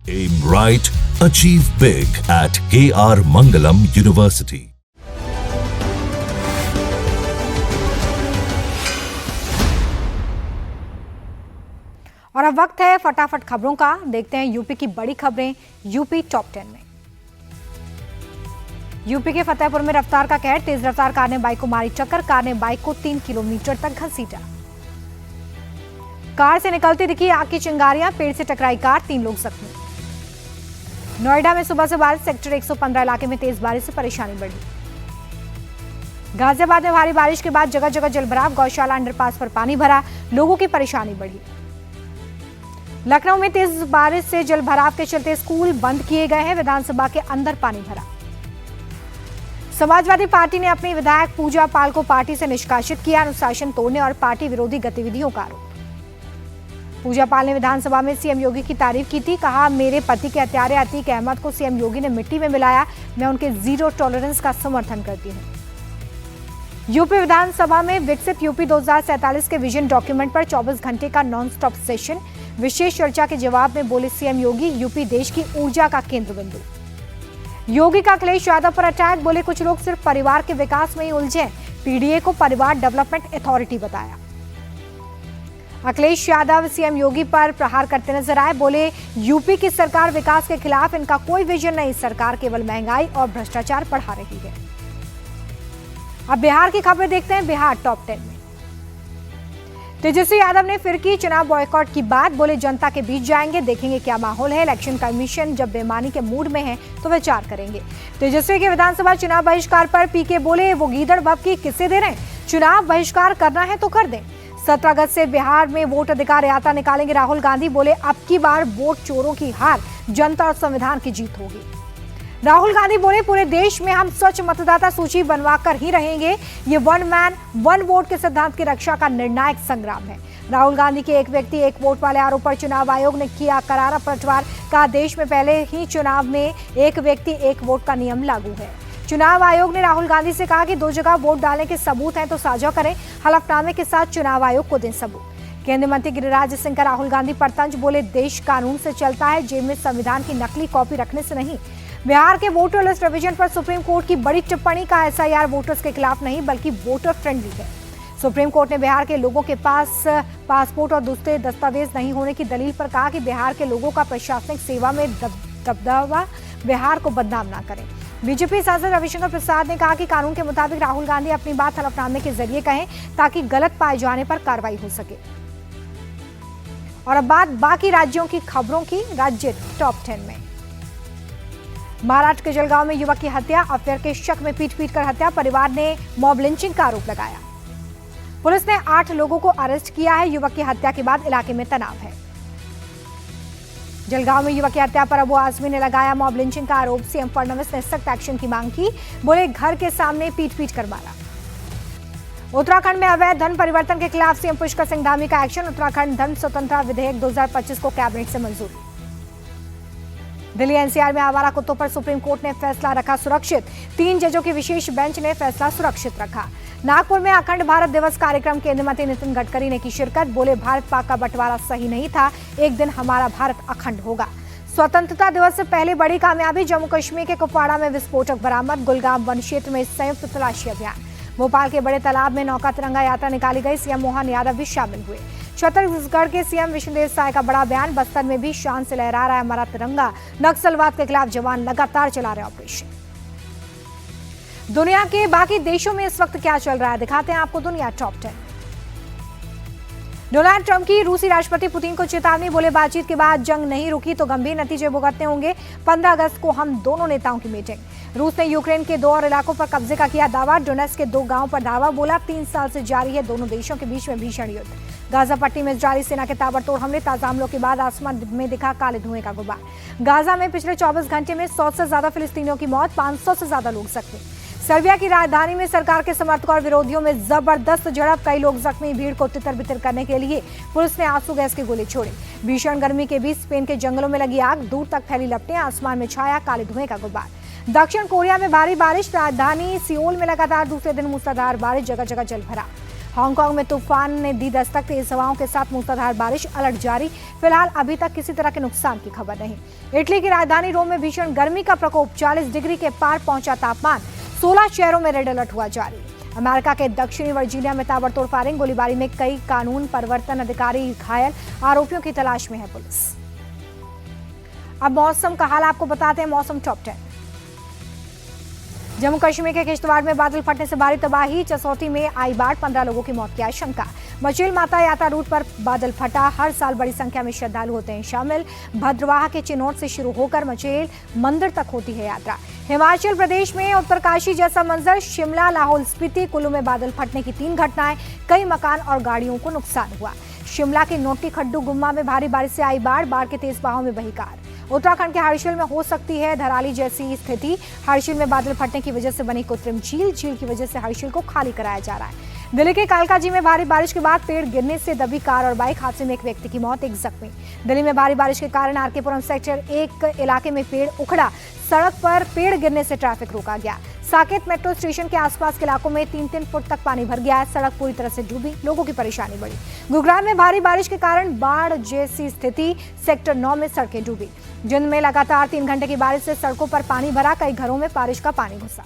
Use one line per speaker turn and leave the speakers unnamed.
Aim right, achieve big at KR Mangalam University.
और अब वक्त है फटाफट खबरों का। देखते हैं यूपी की बड़ी खबरें यूपी टॉप 10 में। यूपी के फतेहपुर में रफ्तार का कहर, तेज रफ्तार कार ने बाइक को मारी टक्कर, कार ने बाइक को 3 किलोमीटर तक घसीटा। कार से निकलती दिखी आग की चिंगारियां, पेड़ से टकराई कार, 3 लोग जख्मी। नोएडा में सुबह से बारिश, सेक्टर 115 इलाके में तेज बारिश से परेशानी बढ़ी। गाजियाबाद में भारी बारिश के बाद जगह जगह जलभराव, गौशाला अंडरपास पर पानी भरा, लोगों की परेशानी बढ़ी। लखनऊ में तेज बारिश से जलभराव के चलते स्कूल बंद किए गए हैं, विधानसभा के अंदर पानी भरा। समाजवादी पार्टी ने अपनी विधायक पूजा पाल को पार्टी से निष्कासित किया, अनुशासन तोड़ने और पार्टी विरोधी गतिविधियों का आरोप। पूजा पाल ने विधानसभा में सीएम योगी की तारीफ की थी, कहा मेरे पति के हत्यारे अतीक अहमद को सीएम योगी ने मिट्टी में मिलाया, मैं उनके जीरो टॉलरेंस का समर्थन करती हूं। यूपी विधानसभा में विकसित यूपी 2047 के विजन डॉक्यूमेंट पर 24 घंटे का नॉन स्टॉप सेशन, विशेष चर्चा के जवाब में बोले सीएम योगी, यूपी देश की ऊर्जा का केंद्र बिंदु। योगी का अखिलेश यादव पर अटैक, बोले कुछ लोग सिर्फ परिवार के विकास में ही उलझे, पीडीए को परिवार डेवलपमेंट अथॉरिटी बताया। अखिलेश यादव सीएम योगी पर प्रहार करते नजर आए, बोले यूपी की सरकार विकास के खिलाफ, इनका कोई विजन नहीं, सरकार केवल महंगाई और भ्रष्टाचार बढ़ा रही है। अब बिहार की खबरें देखते हैं बिहार टॉप 10 में। तेजस्वी यादव ने फिर की चुनाव बॉयकॉट की बात, बोले जनता के बीच जाएंगे, देखेंगे क्या माहौल है, इलेक्शन कमीशन जब बेईमानी के मूड में है तो विचार करेंगे। तेजस्वी के विधानसभा चुनाव बहिष्कार पर पीके बोले वो गीदड़ बबकी किससे दे रहे हैं, चुनाव बहिष्कार करना है तो कर दें। 17 अगस्त से बिहार में वोट अधिकार यात्रा निकालेंगे राहुल गांधी, बोले अब की बार वोट चोरों की हार, जनता और संविधान की जीत होगी। राहुल गांधी बोले पूरे देश में हम स्वच्छ मतदाता सूची बनवाकर ही रहेंगे, ये वन मैन वन वोट के सिद्धांत की रक्षा का निर्णायक संग्राम है। राहुल गांधी के एक व्यक्ति एक वोट वाले आरोप पर चुनाव आयोग ने किया करारा पलटवार, कहा देश में पहले ही चुनाव में एक व्यक्ति एक वोट का नियम लागू है। चुनाव आयोग ने राहुल गांधी से कहा कि 2 जगह वोट डालने के सबूत हैं तो साझा करें, हलफनामे के साथ चुनाव आयोग को दें सबूत। केंद्रीय मंत्री गिरिराज सिंह का राहुल गांधी पर तंज, बोले देश कानून से चलता है, जेब में संविधान की नकली कॉपी रखने से नहीं। बिहार के वोटर लिस्ट रिवीजन पर सुप्रीम कोर्ट की बड़ी टिप्पणी, का एसआईआर वोटर्स के खिलाफ नहीं बल्कि वोटर फ्रेंडली है। सुप्रीम कोर्ट ने बिहार के लोगों के पास पासपोर्ट और दूसरे दस्तावेज नहीं होने की दलील पर कहा कि बिहार के लोगों का प्रशासनिक सेवा में दबदबा बिहार को बदनाम ना करें। बीजेपी सांसद रविशंकर प्रसाद ने कहा कि कानून के मुताबिक राहुल गांधी अपनी बात हलफनामे के जरिए कहें ताकि गलत पाए जाने पर कार्रवाई हो सके। और अब बात बाकी राज्यों की खबरों की। राज्य टॉप 10 में महाराष्ट्र के जलगांव में युवक की हत्या, अफेयर के शक में पीट कर हत्या, परिवार ने मॉब लिंचिंग का आरोप लगाया। पुलिस ने 8 लोगों को अरेस्ट किया है। युवक की हत्या के बाद इलाके में तनाव है। जलगांव में युवक की हत्या पर अबू आजमी ने लगाया मॉब लिंचिंग का आरोप, सीएम फडणवीस ने सख्त एक्शन की मांग की, बोले घर के सामने पीट कर मारा। उत्तराखंड में अवैध धन परिवर्तन के खिलाफ सीएम पुष्कर सिंह धामी का एक्शन, उत्तराखंड धन स्वतंत्रता विधेयक 2025 को कैबिनेट से मंजूरी। दिल्ली एनसीआर में आवारा कुत्तों पर सुप्रीम कोर्ट ने फैसला रखा सुरक्षित, 3 जजों की विशेष बेंच ने फैसला सुरक्षित रखा। नागपुर में अखंड भारत दिवस कार्यक्रम, केंद्रीय मंत्री नितिन गडकरी ने की शिरकत, बोले भारत पाक का बंटवारा सही नहीं था, एक दिन हमारा भारत अखंड होगा। स्वतंत्रता दिवस से पहले बड़ी कामयाबी, जम्मू कश्मीर के कुपवाड़ा में विस्फोटक बरामद, गुलगाम वन क्षेत्र में संयुक्त तलाशी अभियान। भोपाल के बड़े तालाब में नौका तिरंगा यात्रा निकाली गई, सीएम मोहन यादव भी शामिल हुए। छत्तीसगढ़ के सीएम विष्णुदेव साय का बड़ा बयान, बस्तर में भी शान से लहरा रहा है हमारा तिरंगा, नक्सलवाद के खिलाफ जवान लगातार चला रहे ऑपरेशन। दुनिया के बाकी देशों में इस वक्त क्या चल रहा है, दिखाते हैं आपको दुनिया टॉप 10। डोनाल्ड ट्रंप की रूसी राष्ट्रपति पुतिन को चेतावनी, बोले बातचीत के बाद जंग नहीं रुकी तो गंभीर नतीजे भुगतने होंगे, 15 अगस्त को हम दोनों नेताओं की मीटिंग। रूस ने यूक्रेन के 2 और इलाकों पर कब्जे का किया दावा, डोनेट्स्क के 2 गांवों पर दावा, बोला 3 साल से जारी है दोनों देशों के बीच में भीषण युद्ध। गाजा पट्टी में जारी सेना के ताबड़तोड़ हमले, ताजा हमलों के बाद आसमान में दिखा काले धुएं का गुबार। गाजा में पिछले 24 घंटे में 100 से ज्यादा फिलिस्तीनियों की मौत, 500 से ज्यादा लोग जख्मी। सर्बिया की राजधानी में सरकार के समर्थकों और विरोधियों में जबरदस्त झड़प, कई लोग जख्मी, भीड़ को तितर बितर करने के लिए पुलिस ने आंसू गैस की गोली छोड़ी। भीषण गर्मी के बीच स्पेन के जंगलों में लगी आग, दूर तक फैली लपटें, आसमान में छाया काले धुएं का गुबार। दक्षिण कोरिया में भारी बारिश, राजधानी सियोल में लगातार दूसरे दिन मूसलाधार बारिश, जगह जगह जल भरा। हांगकांग में तूफान ने दी दस्तक, तेज हवाओं के साथ मूसलाधार बारिश, अलर्ट जारी। फिलहाल अभी तक किसी तरह के नुकसान की खबर नहीं। इटली की राजधानी रोम में भीषण गर्मी का प्रकोप, 40 डिग्री के पार पहुंचा तापमान, 16 शहरों में रेड अलर्ट हुआ जारी। अमेरिका के दक्षिणी वर्जीनिया में ताबड़तोड़ फायरिंग, गोलीबारी में कई कानून प्रवर्तन अधिकारी घायल, आरोपियों की तलाश में है पुलिस। अब मौसम का हाल आपको बताते हैं। मौसम टॉप 10। जम्मू कश्मीर के किश्तवाड़ में बादल फटने से भारी तबाही, चसौती में आई बाढ़, 15 लोगों की मौत की आशंका। मचेल माता यात्रा रूट पर बादल फटा, हर साल बड़ी संख्या में श्रद्धालु होते हैं शामिल। भद्रवाह के चिनौट से शुरू होकर मचेल मंदिर तक होती है यात्रा। हिमाचल प्रदेश में उत्तरकाशी जैसा मंजर, शिमला, लाहौल स्पीति, कुल्लू में बादल फटने की 3 घटनाएं, कई मकान और गाड़ियों को नुकसान हुआ। शिमला के नोटी खड्डू गुम्मा में भारी बारिश से आई बाढ़ के तेज बहाव में बही कार। उत्तराखंड के हर्षिल में हो सकती है धराली जैसी स्थिति, हर्षिल में बादल फटने की वजह से बनी कृत्रिम झील की वजह से हर्षिल को खाली कराया जा रहा है। दिल्ली के कालकाजी में भारी बारिश के बाद पेड़ गिरने से दबी कार और बाइक, हादसे में एक व्यक्ति की मौत, एक जख्मी। दिल्ली में भारी बारिश के कारण आरकेपुरम सेक्टर 1 इलाके में पेड़ उखड़ा, सड़क पर पेड़ गिरने से ट्रैफिक रोका गया। साकेत मेट्रो स्टेशन के आसपास के इलाकों में 3-3 फुट तक पानी भर गया है, सड़क पूरी तरह से डूबी, लोगों की परेशानी बढ़ी। गुरुग्राम में भारी बारिश के कारण बाढ़ जैसी स्थिति, सेक्टर 9 में सड़कें डूबी। जिंद में लगातार 3 घंटे की बारिश से सड़कों पर पानी भरा, कई घरों में बारिश का पानी घुसा।